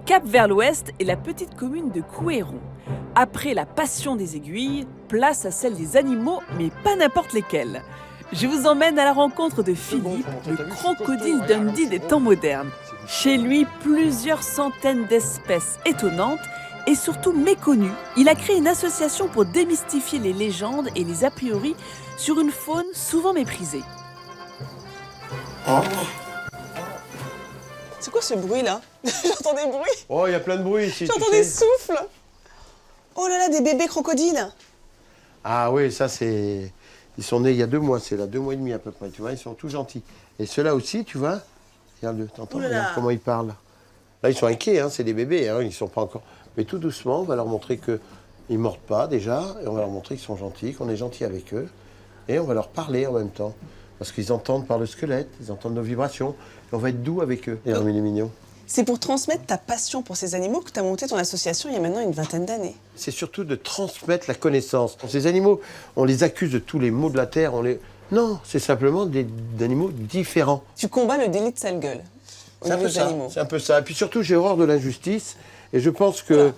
Cap vers l'ouest est la petite commune de Couëron. Après la passion des aiguilles, place à celle des animaux, mais pas n'importe lesquels. Je vous emmène à la rencontre de Philippe, le crocodile Dundee des temps modernes. Chez lui, plusieurs centaines d'espèces étonnantes et surtout méconnues. Il a créé une association pour démystifier les légendes et les a priori sur une faune souvent méprisée. C'est quoi ce bruit là? J'entends des bruits. Oh, il y a plein de bruit ici. J'entends des souffles. Oh là là, des bébés crocodiles. Ah oui, ça c'est... Ils sont nés il y a 2 mois, c'est là, 2 mois et demi à peu près, tu vois, ils sont tout gentils. Et ceux-là aussi, tu vois, regarde-le, t'entends, regarde comment ils parlent. Là, ils sont inquiets, hein, c'est des bébés, hein, ils sont pas encore... Mais tout doucement, on va leur montrer qu'ils ne mordent pas déjà, et on va leur montrer qu'ils sont gentils, qu'on est gentil avec eux, et on va leur parler en même temps. Parce qu'ils entendent par le squelette, ils entendent nos vibrations, et on va être doux avec eux. Et il est mignon. C'est pour transmettre ta passion pour ces animaux que tu as monté ton association il y a maintenant une 20aine d'années. C'est surtout de transmettre la connaissance. Ces animaux, on les accuse de tous les maux de la terre, Non, c'est simplement des animaux différents. Tu combats le délit de sale gueule au niveau des animaux. C'est un peu ça. Et puis surtout, j'ai horreur de l'injustice. Et je pense que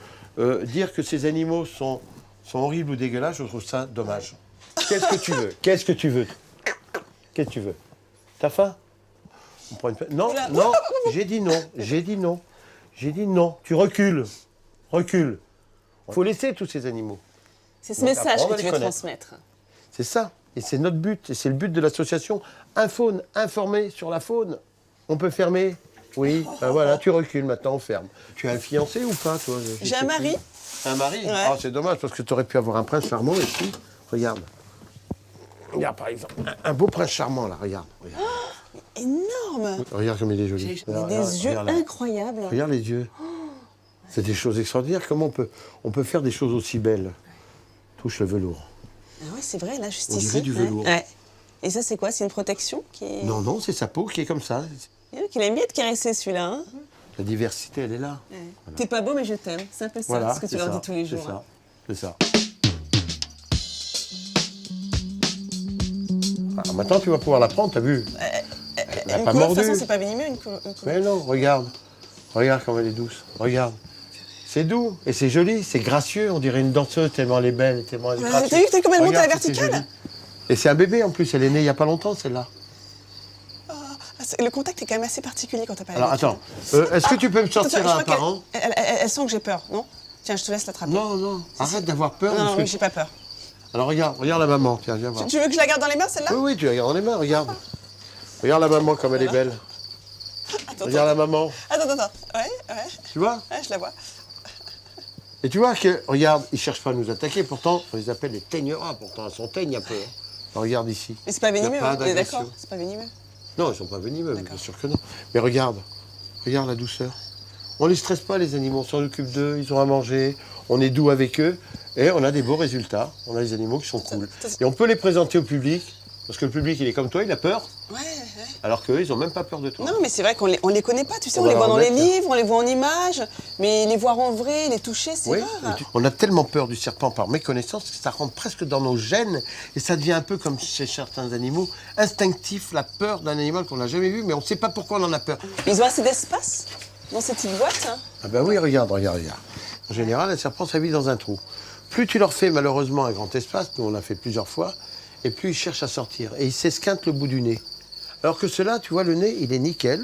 dire que ces animaux sont horribles ou dégueulasses, je trouve ça dommage. Qu'est-ce que tu veux? Qu'est-ce que tu veux? Qu'est-ce que tu veux? T'as faim? On prend une... Non, non, j'ai dit non, j'ai dit non. J'ai dit non, tu recules. Recule. Il faut laisser tous ces animaux. C'est ce message que tu veux transmettre. C'est ça. Et c'est notre but. Et c'est le but de l'association. Infaune, informer sur la faune. On peut fermer? Oui. Ben voilà, tu recules maintenant, on ferme. Tu as un fiancé ou pas, toi? J'ai un mari. Un mari? Ouais. Oh, c'est dommage parce que tu aurais pu avoir un prince charmant ici. Regarde. Regarde, par exemple. Un beau prince charmant, là. Regarde. Regarde. Oh, énorme. Regarde comme il est joli. Il a des yeux incroyables. Regarde les yeux. C'est des choses extraordinaires. Comment on peut faire des choses aussi belles? Touche le velours. Ah oui, c'est vrai, là, juste on ici. dirait du velours. Ouais. Et ça, c'est quoi? C'est une protection qui est... Non, non, c'est sa peau qui est comme ça. Il aime bien être caressé, celui-là. Hein, la diversité, elle est là. ouais. Voilà. T'es pas beau, mais je t'aime. C'est un peu ça, voilà, ce que tu leur dis tous les jours. C'est ça, c'est ça. Ah, maintenant, tu vas pouvoir la prendre, t'as vu? Elle n'a pas mordu. De toute façon, c'est pas venimeux, une couleur. Mais non, regarde. Regarde comme elle est douce. Regarde. C'est doux et c'est joli, c'est gracieux. On dirait une danseuse tellement elle est belle, tellement elle est gracieuse. T'as vu comme elle monte à la verticale? Et c'est un bébé en plus, elle est née il n'y a pas longtemps, celle-là. Le contact est quand même assez particulier quand t'as pas Alors l'habitude. attends, est-ce que tu peux me sortir un parent? Elle sent que j'ai peur, non? Tiens, je te laisse l'attraper. Non, non, arrête d'avoir peur. Non, oui, j'ai pas peur. Alors regarde la maman, tiens, viens voir. Tu veux que je la garde dans les mains, celle-là? Oui, oui, tu la gardes dans les mains, regarde. Regarde la maman comme elle est belle. Regarde la maman. Attends. Ouais. Tu vois? Ouais, je la vois. Et tu vois que, regarde, ils cherchent pas à nous attaquer, pourtant, on les appelle les teigneras, pourtant, elles sont teignes un peu. Hein. Regarde ici. Mais c'est pas venimeux, on est d'accord? C'est pas venimeux. Non, ils sont pas venimeux, bien sûr que non. Mais regarde la douceur. On les stresse pas, les animaux, on s'en occupe d'eux, ils ont à manger, on est doux avec eux, et on a des beaux résultats. On a des animaux qui sont cool. Et on peut les présenter au public, parce que le public, il est comme toi, il a peur. Ouais. Alors qu'eux, ils ont même pas peur de toi. Non, mais c'est vrai qu'on les connaît pas, tu sais, on les voit dans les livres, on les voit en images, mais les voir en vrai, les toucher, c'est rare. On a tellement peur du serpent par méconnaissance que ça rentre presque dans nos gènes, et ça devient un peu comme chez certains animaux, instinctif, la peur d'un animal qu'on n'a jamais vu, mais on ne sait pas pourquoi on en a peur. Ils ont assez d'espace dans ces petites boîtes, hein? Ah ben oui, regarde. En général, un serpent, ça vit dans un trou. Plus tu leur fais malheureusement un grand espace, nous on l'a fait plusieurs fois, et plus ils cherchent à sortir, et ils s'esquintent le bout du nez. Alors que ceux-là, tu vois, le nez, il est nickel.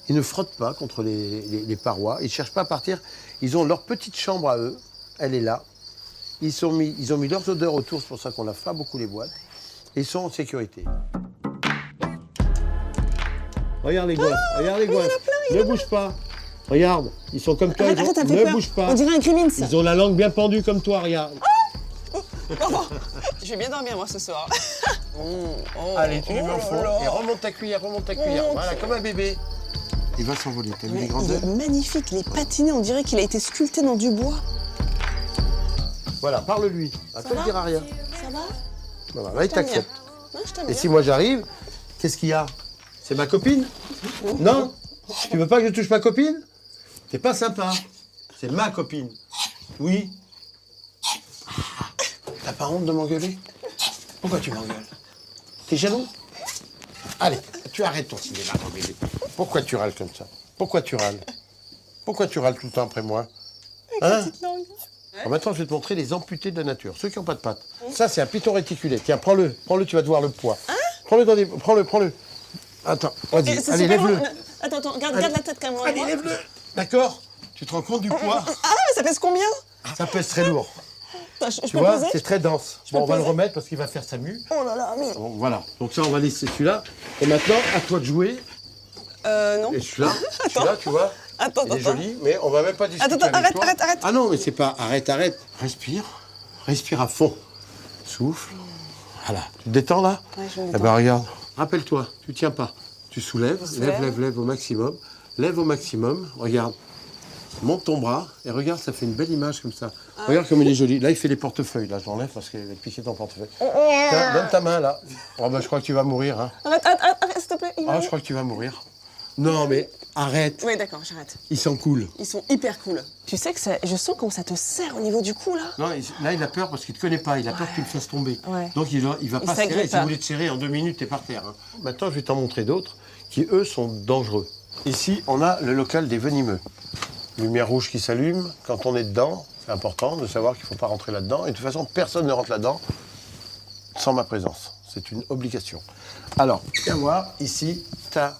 Ils ne frottent pas contre les parois. Ils ne cherchent pas à partir. Ils ont leur petite chambre à eux. Elle est là. Ils ont mis leurs odeurs autour. C'est pour ça qu'on lave pas beaucoup les boîtes. Et ils sont en sécurité. Regarde les gosses. Ne bouge pas. Regarde. Ils sont comme toi. Ne bouge pas. On dirait un Grimmins. Ils ont la langue bien pendue comme toi. Regarde. Je vais bien dormir, moi, ce soir. Allez, tu lui mets au fond et remonte ta cuillère. Voilà, comme un bébé. Il va s'envoler, t'as vu les grandeurs? Il est magnifique, il est patiné, on dirait qu'il a été sculpté dans du bois. Voilà, parle-lui. À toi, il ne dira rien. Ça va? Voilà, là, il t'accepte. Je t'aime Et bien. si moi j'arrive, qu'est-ce qu'il y a? C'est ma copine? Non? Tu veux pas que je touche ma copine? T'es pas sympa. C'est ma copine. Oui. T'as pas honte de m'engueuler? Pourquoi tu m'engueules? T'es jaloux? Allez, tu arrêtes ton cinéma, mon bébé. Pourquoi tu râles comme ça? Pourquoi tu râles? Pourquoi tu râles tout le temps après moi? Hein? Alors maintenant, je vais te montrer les amputés de la nature, ceux qui n'ont pas de pattes. Ça, c'est un python réticulé. Tiens, prends-le, tu vas te voir le poids. Prends-le dans des... Prends-le. Attends, vas-y, allez, lève-le. Attends, regarde la tête quand même. Allez, lève-le. D'accord? Tu te rends compte du poids? Ah, ça pèse combien? Ça pèse très lourd. Attends, je Tu peux vois, poser? c'est très dense. peux Bon, on va le poser remettre parce qu'il va faire sa mue. Oh là là, mais... Bon, voilà. Donc ça, on va laisser celui-là. Et maintenant, à toi de jouer. Non. Et celui-là, tu vois. Attends, Il est joli, mais on va même pas discuter avec toi. arrête. Ah non, mais c'est pas arrête. Respire à fond. Souffle. Voilà. Tu te détends là? Ouais, je me Eh détends. ben regarde. Rappelle-toi, tu tiens pas. Tu soulèves, lève au maximum. Lève au maximum. Regarde. Monte ton bras et regarde, ça fait une belle image comme ça. Regarde comme il est joli. Là, il fait les portefeuilles. Là, je l'enlève parce qu'il va te piquer ton portefeuille. Tiens, donne ta main là. Oh ben, je crois que tu vas mourir. Hein. Arrête, s'il te plaît. Ah, je crois que tu vas mourir. Non, mais arrête. Oui, d'accord, j'arrête. Ils sont cool. Ils sont hyper cool. Tu sais que je sens comment ça te serre au niveau du cou, là. Non, là, il a peur parce qu'il ne te connaît pas. Il a peur que tu le fasses tomber. Ouais. Donc, il va pas s'agrippe serrer. Si pas. vous voulez te serrer, en 2 minutes, tu es par terre. Hein. Maintenant, je vais t'en montrer d'autres qui, eux, sont dangereux. Ici, on a le local des venimeux. Lumière rouge qui s'allume. Quand on est dedans, c'est important de savoir qu'il ne faut pas rentrer là-dedans. Et de toute façon, personne ne rentre là-dedans sans ma présence. C'est une obligation. Alors, viens voir, ici, tu as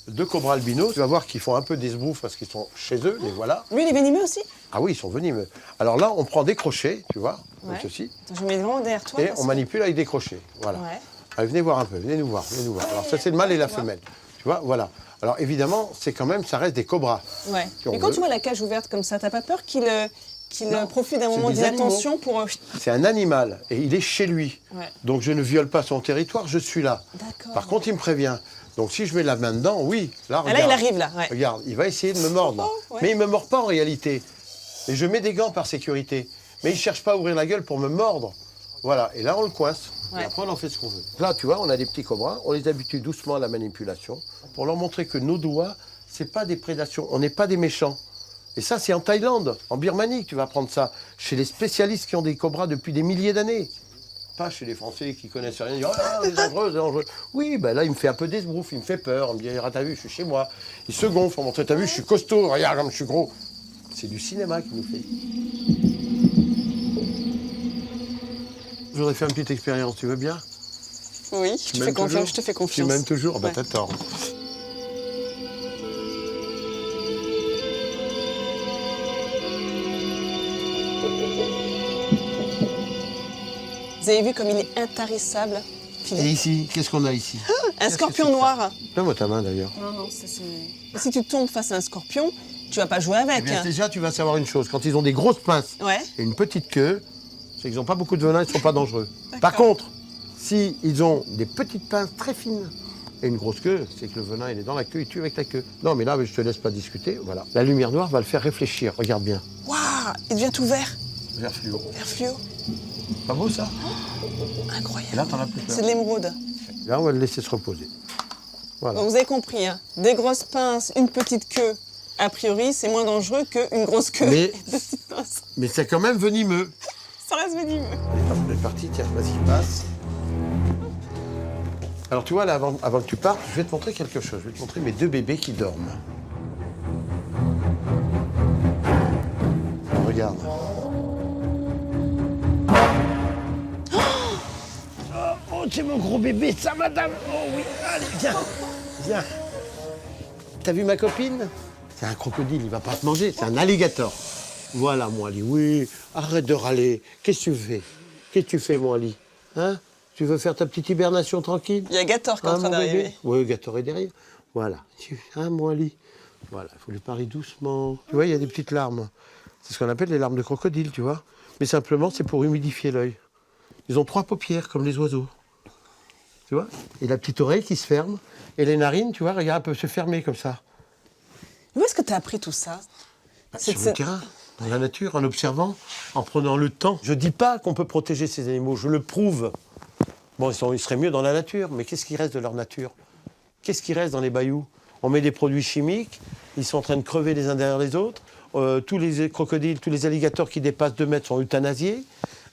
2 cobras albinos. Tu vas voir qu'ils font un peu des sbroufs parce qu'ils sont chez eux, les voilà. Lui, il est venimeux aussi? Ah oui, ils sont venimeux. Alors là, on prend des crochets, tu vois, comme Ouais. ceci, Attends, je mets vraiment derrière toi. et parce on que- manipule avec des crochets. Voilà. Ouais. Allez, venez voir un peu, venez nous voir. Alors ça, c'est le mâle et la femelle. Tu vois, voilà. Alors évidemment, c'est quand même, ça reste des cobras. Ouais. Si on Mais quand veut. tu vois la cage ouverte comme ça, t'as pas peur qu'il profite d'un c'est moment des d'inattention pour... C'est un animal et il est chez lui. Ouais. Donc je ne viole pas son territoire, je suis là. D'accord. Par contre, il me prévient. Donc si je mets la main dedans, oui, là, Ah, regarde. là, il arrive, là. Ouais. Regarde, il va essayer de me mordre. Oh, ouais. Mais il ne me mord pas en réalité. Et je mets des gants par sécurité. Mais il ne cherche pas à ouvrir la gueule pour me mordre. Voilà, et là on le coince. Ouais. Et après on en fait ce qu'on veut. Là, tu vois, on a des petits cobras, on les habitue doucement à la manipulation pour leur montrer que nos doigts, c'est pas des prédations, on n'est pas des méchants. Et ça, c'est en Thaïlande, en Birmanie que tu vas apprendre ça, chez les spécialistes qui ont des cobras depuis des milliers d'années. Pas chez les Français qui connaissent rien, ils disent « Ah, c'est dangereux, c'est dangereux ». Oui, ben là, il me fait un peu d'esbrouf, il me fait peur, il me dit « Ah, t'as vu, je suis chez moi ». Il se gonfle pour montrer « T'as vu, je suis costaud, regarde comme je suis gros ». C'est du cinéma qu'il nous fait. Je voudrais faire une petite expérience, tu veux bien? Oui, Tu je te m'aimes fais confiance, toujours je te fais Tu confiance. m'aimes toujours? Bah Ouais. t'attends. Vous avez vu comme il est intarissable, Et Philippe. ici, qu'est-ce qu'on a ici? Un scorpion noir. Donne-moi ta main d'ailleurs. Non, ça c'est... Si tu tombes face à un scorpion, tu vas pas jouer Eh avec. bien, hein. déjà, tu vas savoir une chose. Quand ils ont des grosses pinces Ouais. et une petite queue, c'est qu'ils n'ont pas beaucoup de venin, ils ne sont pas dangereux. Par contre, si ils ont des petites pinces très fines et une grosse queue, c'est que le venin, il est dans la queue, il tue avec la queue. Non, mais là, je te laisse pas discuter. Voilà. La lumière noire va le faire réfléchir. Regarde bien. Waouh, il devient tout vert, Vert fluo. vert fluo. Pas beau, ça? Et Incroyable. là, t'en as plus peur. C'est de l'émeraude. Là, on va le laisser se reposer. Voilà. Donc vous avez compris, hein. Des grosses pinces, une petite queue. A priori, c'est moins dangereux qu'une grosse queue Mais- et deux petites pinces. Mais c'est quand même venimeux. Ça reste venimeux. On est parti, tiens, vas-y, passe. Alors tu vois, là, avant que tu partes, je vais te montrer quelque chose. Je vais te montrer mes 2 bébés qui dorment. Regarde. Oh, c'est mon gros bébé, ça, madame. Oh oui, allez, viens. Viens. T'as vu ma copine? C'est un crocodile, il va pas te manger, c'est un alligator. Voilà, mon Ali, oui, arrête de râler. Qu'est-ce que tu fais? Qu'est-ce que tu fais, mon Ali? Hein? Tu veux faire ta petite hibernation tranquille? Il y a Gator qui est en train mon bébé? d'arriver. Oui, Gator est derrière. Voilà. Hein, mon Ali? Voilà, il faut lui parler doucement. Tu vois, il y a des petites larmes. C'est ce qu'on appelle les larmes de crocodile, tu vois. Mais simplement, c'est pour humidifier l'œil. Ils ont 3 paupières, comme les oiseaux. Tu vois? Et la petite oreille qui se ferme. Et les narines, tu vois, regarde, peuvent se fermer comme ça. Où est-ce que tu as appris tout ça? Sur le terrain, dans la nature, en observant, en prenant le temps. Je ne dis pas qu'on peut protéger ces animaux, je le prouve. Bon, ils seraient mieux dans la nature, mais qu'est-ce qui reste de leur nature? Qu'est-ce qui reste dans les bayous? On met des produits chimiques, ils sont en train de crever les uns derrière les autres. Tous les crocodiles, tous les alligators qui dépassent 2 mètres sont euthanasiés.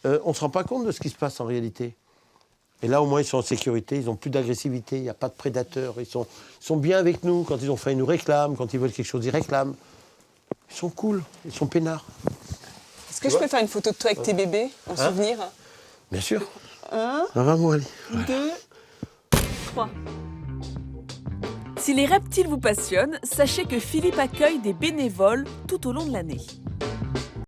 On ne se rend pas compte de ce qui se passe en réalité. Et là, au moins, ils sont en sécurité, ils n'ont plus d'agressivité, il n'y a pas de prédateurs. Ils sont bien avec nous. Quand ils ont faim, ils nous réclament. Quand ils veulent quelque chose, ils réclament. Ils sont cool, ils sont peinards. Est-ce que je peux faire une photo de toi avec tes bébés en souvenir? Bien sûr. 1, Vraiment, allez. 2, 3. Si les reptiles vous passionnent, sachez que Philippe accueille des bénévoles tout au long de l'année.